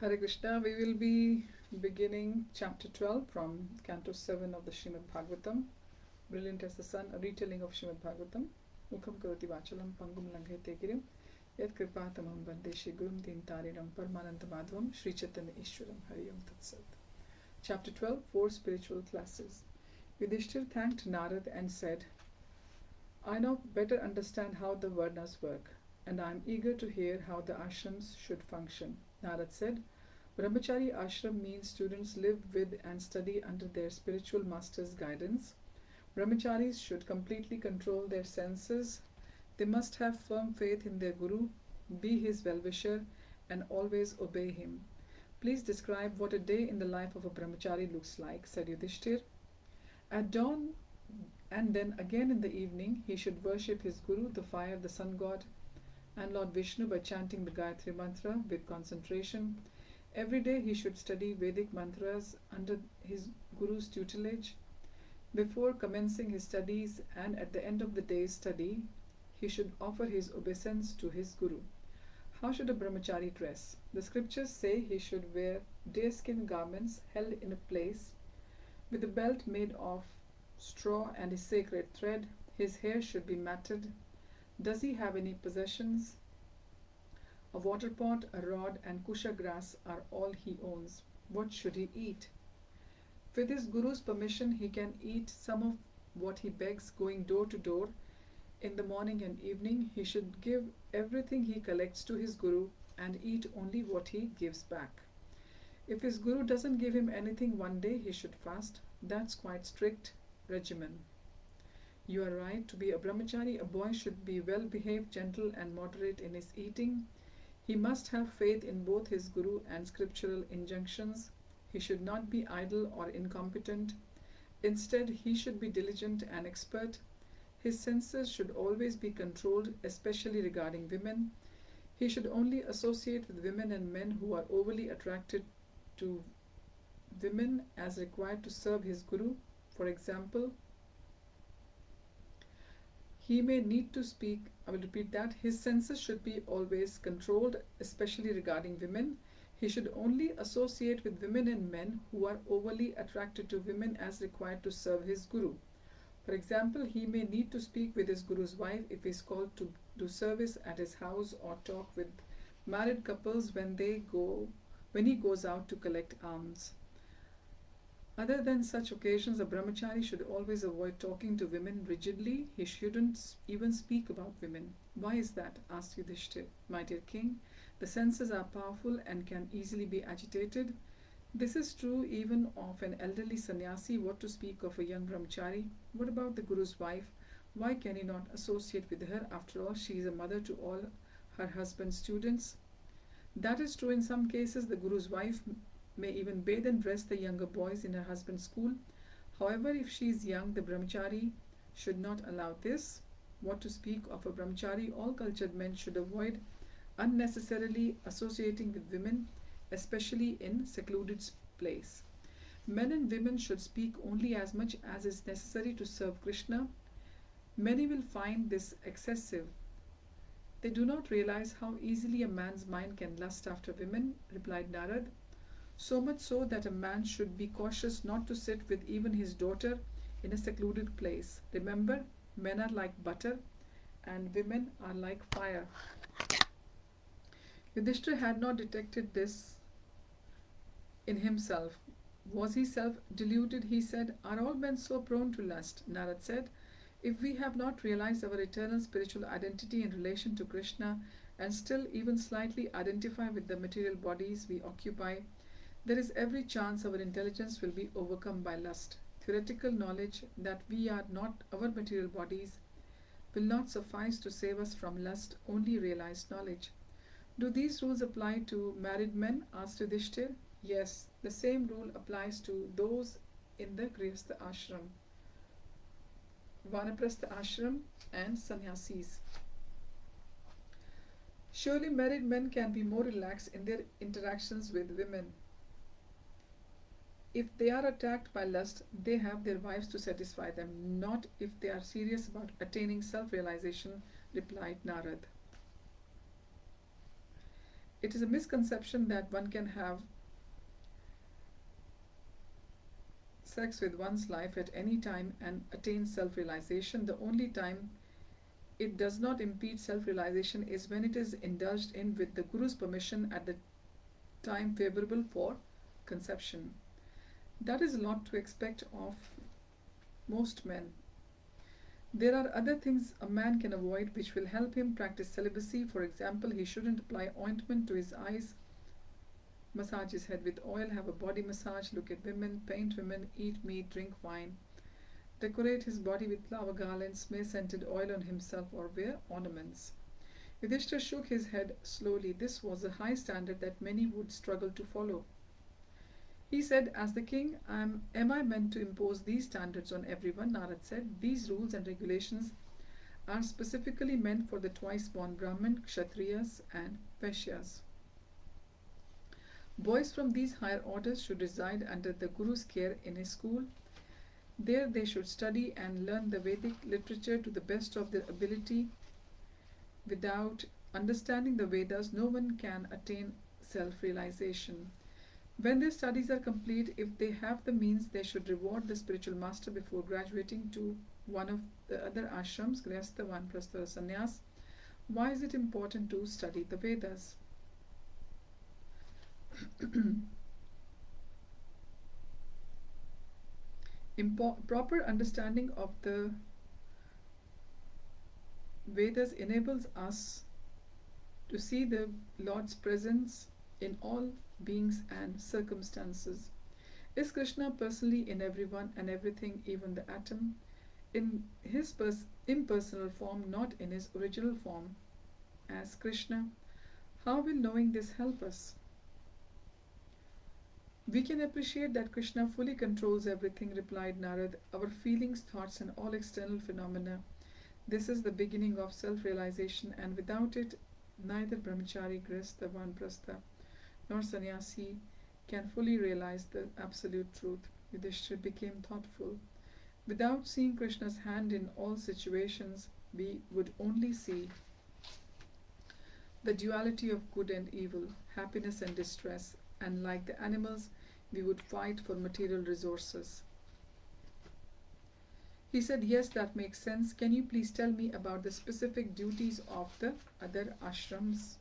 Hare Krishna, we will be beginning chapter 12 from Canto 7 of the Srimad Bhagavatam. Brilliant as the sun, a retelling of Srimad Bhagavatam. Mukham karoti vachalam pangum langhete girim yat kripatamam vande Shri Gurum Dintarinam Paramanandamadhvam Shri Chaitanya Ishwaram Hari Om Tat Sat. Chapter 12, Four Spiritual Classes. Yudhishthir thanked Narad and said, I now better understand how the Varnas work, and I am eager to hear how the ashrams should function. Narad said, Brahmachari ashram means students live with and study under their spiritual master's guidance. Brahmacharis should completely control their senses. They must have firm faith in their guru, be his well-wisher, and always obey him. Please describe what a day in the life of a brahmachari looks like, said Yudhishthir. At dawn and then again in the evening, he should worship his guru, the fire, the sun god, and Lord Vishnu by chanting the Gayatri mantra with concentration. Every day he should study Vedic mantras under his guru's tutelage. Before commencing his studies and at the end of the day's study, he should offer his obeisance to his guru. How should a brahmachari dress? The scriptures say he should wear deerskin garments held in a place with a belt made of straw and a sacred thread. His hair should be matted. Does he have any possessions? A water pot, a rod, and kusha grass are all he owns. What should he eat? With his guru's permission, he can eat some of what he begs, going door to door. In the morning and evening, he should give everything he collects to his guru and eat only what he gives back. If his guru doesn't give him anything one day, he should fast. That's quite strict regimen. You are right. To be a brahmachari, a boy should be well behaved, gentle, and moderate in his eating. He must have faith in both his guru and scriptural injunctions. He should not be idle or incompetent. Instead, he should be diligent and expert. His senses should always be controlled, especially regarding women. He should only associate with women and men who are overly attracted to women as required to serve his guru. For example, he may need to speak, I will repeat that, his senses should be always controlled, especially regarding women. He should only associate with women and men who are overly attracted to women as required to serve his guru. For example, he may need to speak with his guru's wife if he is called to do service at his house, or talk with married couples when he goes out to collect alms. Other than such occasions, a brahmachari should always avoid talking to women rigidly. He shouldn't even speak about women. Why is that? Asked Yudhishthir. My dear king, the senses are powerful and can easily be agitated. This is true even of an elderly sannyasi. What to speak of a young brahmachari? What about the guru's wife? Why can he not associate with her? After all, she is a mother to all her husband's students. That is true in some cases. The guru's wife may even bathe and dress the younger boys in her husband's school. However, if she is young, the brahmachari should not allow this. What to speak of a brahmachari? All cultured men should avoid unnecessarily associating with women, especially in secluded place. Men and women should speak only as much as is necessary to serve Krishna. Many will find this excessive. They do not realize how easily a man's mind can lust after women, replied Narad. So much so that a man should be cautious not to sit with even his daughter in a secluded place. Remember, men are like butter and women are like fire. Yudhishthira had not detected this in himself. Was he self-deluded? He said, Are all men so prone to lust? Narad said, If we have not realized our eternal spiritual identity in relation to Krishna and still even slightly identify with the material bodies we occupy, there is every chance our intelligence will be overcome by lust. Theoretical knowledge that we are not our material bodies will not suffice to save us from lust, only realized knowledge. Do these rules apply to married men? Asked Yudhishthir. Yes, the same rule applies to those in the Grihastha ashram, Vanaprastha ashram, and sannyasis. Surely married men can be more relaxed in their interactions with women. If they are attacked by lust, they have their wives to satisfy them, not if they are serious about attaining self-realization, replied Narad. It is a misconception that one can have sex with one's life at any time and attain self-realization. The only time it does not impede self-realization is when it is indulged in with the Guru's permission at the time favorable for conception. That is a lot to expect of most men. There are other things a man can avoid which will help him practice celibacy. For example, he shouldn't apply ointment to his eyes, massage his head with oil, have a body massage, look at women, paint women, eat meat, drink wine, decorate his body with flower garlands, smear scented oil on himself, or wear ornaments. Yudhishthira shook his head slowly. This was a high standard that many would struggle to follow. He said, as the king, am I meant to impose these standards on everyone? Narad said, these rules and regulations are specifically meant for the twice-born Brahmin, Kshatriyas and Vaishyas. Boys from these higher orders should reside under the Guru's care in a school. There they should study and learn the Vedic literature to the best of their ability. Without understanding the Vedas, no one can attain self-realization. When their studies are complete, if they have the means, they should reward the spiritual master before graduating to one of the other ashrams, Grihastha, Vanaprastha, or Sannyas. Why is it important to study the Vedas? Proper understanding of the Vedas enables us to see the Lord's presence in all beings and circumstances. Is Krishna personally in everyone and everything, even the atom, in his impersonal form, not in his original form as Krishna? How will knowing this help us? We can appreciate that Krishna fully controls everything, replied Narad, our feelings, thoughts, and all external phenomena. This is the beginning of self-realization, and without it, neither brahmachari, grihastha, vanaprastha, nor sannyasi can fully realize the absolute truth. Yudhishthira became thoughtful. Without seeing Krishna's hand in all situations, we would only see the duality of good and evil, happiness and distress, and like the animals, we would fight for material resources. He said, yes, that makes sense. Can you please tell me about the specific duties of the other ashrams?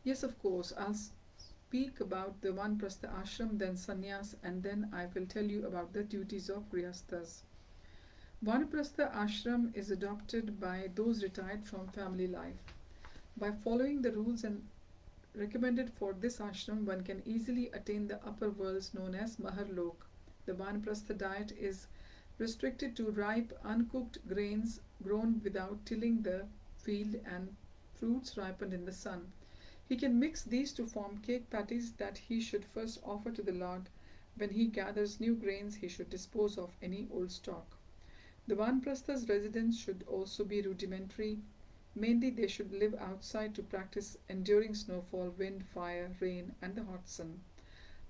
Yes, of course. I'll speak about the Vanaprastha ashram, then sannyas, and then I will tell you about the duties of grihasthas. Vanaprastha ashram is adopted by those retired from family life. By following the rules and recommended for this ashram, one can easily attain the upper worlds known as Maharlok. The Vanaprastha diet is restricted to ripe, uncooked grains grown without tilling the field and fruits ripened in the sun. He can mix these to form cake patties that he should first offer to the Lord. When he gathers new grains, he should dispose of any old stock. The Vanaprastha's residence should also be rudimentary. Mainly they should live outside to practice enduring snowfall, wind, fire, rain, and the hot sun.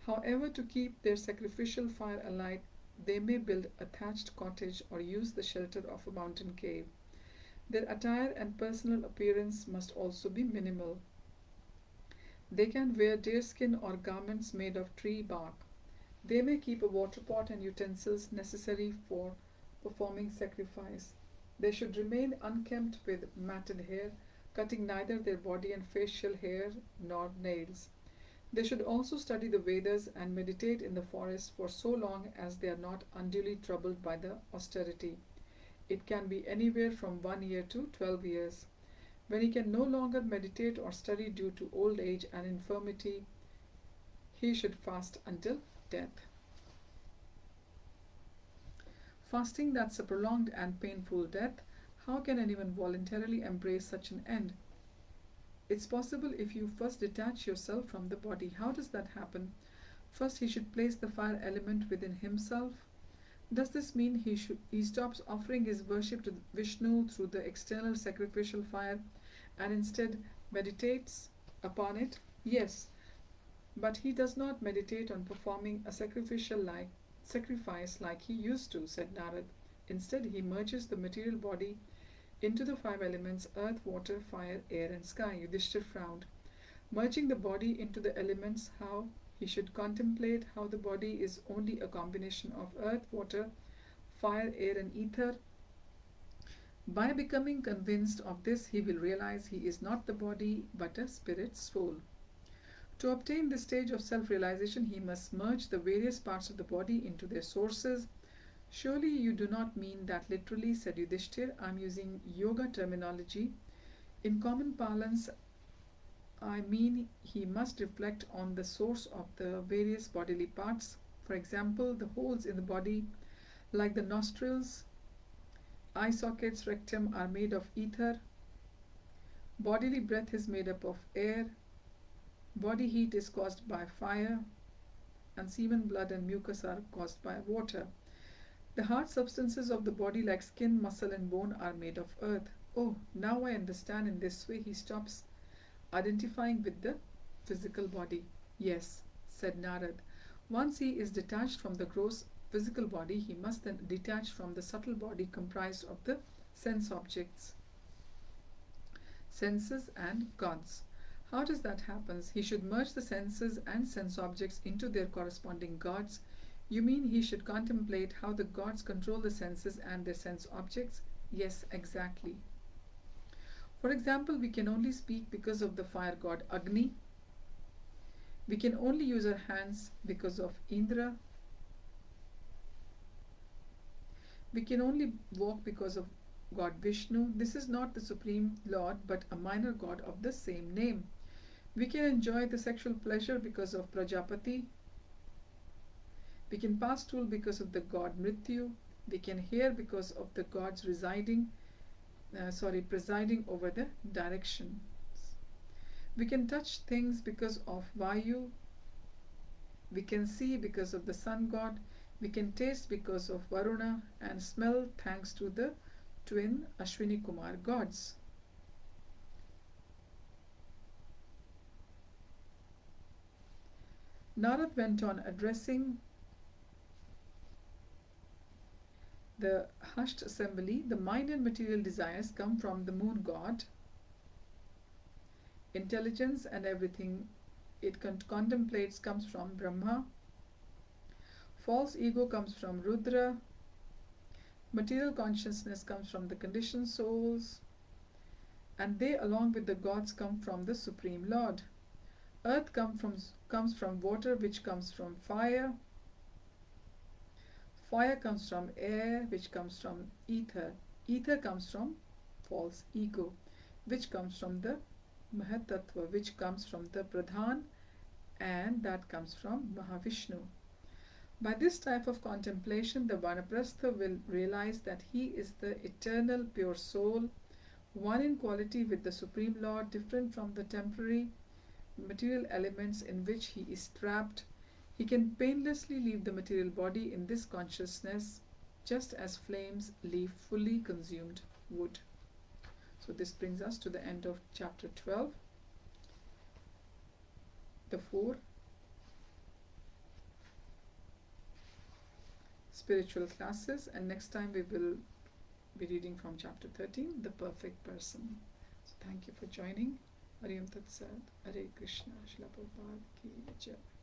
However, to keep their sacrificial fire alight, they may build a thatched cottage or use the shelter of a mountain cave. Their attire and personal appearance must also be minimal. They can wear deerskin or garments made of tree bark. They may keep a water pot and utensils necessary for performing sacrifice. They should remain unkempt with matted hair, cutting neither their body and facial hair nor nails. They should also study the Vedas and meditate in the forest for so long as they are not unduly troubled by the austerity. It can be anywhere from 1 year to 12 years. When he can no longer meditate or study due to old age and infirmity, he should fast until death. Fasting, that's a prolonged and painful death. How can anyone voluntarily embrace such an end? It's possible if you first detach yourself from the body. How does that happen? First, he should place the fire element within himself. Does this mean he stops offering his worship to Vishnu through the external sacrificial fire and instead meditates upon it? Yes, but he does not meditate on performing a sacrifice like he used to, said Narad. Instead, he merges the material body into the five elements earth, water, fire, air, and sky. Yudhishthir frowned. Merging the body into the elements, how he should contemplate how the body is only a combination of earth, water, fire, air, and ether. By becoming convinced of this, he will realize he is not the body but a spirit soul. To obtain this stage of self realization, he must merge the various parts of the body into their sources. Surely you do not mean that literally, said Yudhishthir. I am using yoga terminology. In common parlance, I mean he must reflect on the source of the various bodily parts. For example, the holes in the body, like the nostrils, eye sockets, rectum, are made of ether. Bodily breath is made up of air. Body heat is caused by fire. And semen, blood, and mucus are caused by water. The hard substances of the body, like skin, muscle, and bone, are made of earth. Oh, now I understand. In this way, he stops identifying with the physical body. Yes, said Narad. Once he is detached from the gross physical body, he must then detach from the subtle body comprised of the sense objects, senses, and gods. How does that happen? He should merge the senses and sense objects into their corresponding gods. You mean he should contemplate how the gods control the senses and their sense objects? Yes, exactly. For example, we can only speak because of the fire god Agni. We can only use our hands because of Indra. We can only walk because of God Vishnu. This is not the Supreme Lord but a minor god of the same name. We can enjoy the sexual pleasure because of Prajapati. We can pass stool because of the god Mrityu. We can hear because of the gods presiding over the directions. We can touch things because of Vayu. We can see because of the sun god. We can taste because of Varuna, and smell thanks to the twin Ashwini Kumar gods. Narad went on addressing the hushed assembly. The mind and material desires come from the moon god. Intelligence and everything it contemplates comes from Brahma. False ego comes from Rudra. Material consciousness comes from the conditioned souls. And they, along with the gods, come from the Supreme Lord. Earth comes from water, which comes from fire. Fire comes from air, which comes from ether. Ether comes from false ego, which comes from the Mahatattva, which comes from the Pradhan, and that comes from Mahavishnu. By this type of contemplation, the Vanaprastha will realize that he is the eternal pure soul, one in quality with the Supreme Lord, different from the temporary material elements in which he is trapped. He can painlessly leave the material body in this consciousness, just as flames leave fully consumed wood. So this brings us to the end of chapter 12, the 4 spiritual classes, and next time we will be reading from chapter 13, the perfect person. So thank you for joining. Hariam Tat Sat. Hare Krishna. Shila Prabhupada Ki Jai.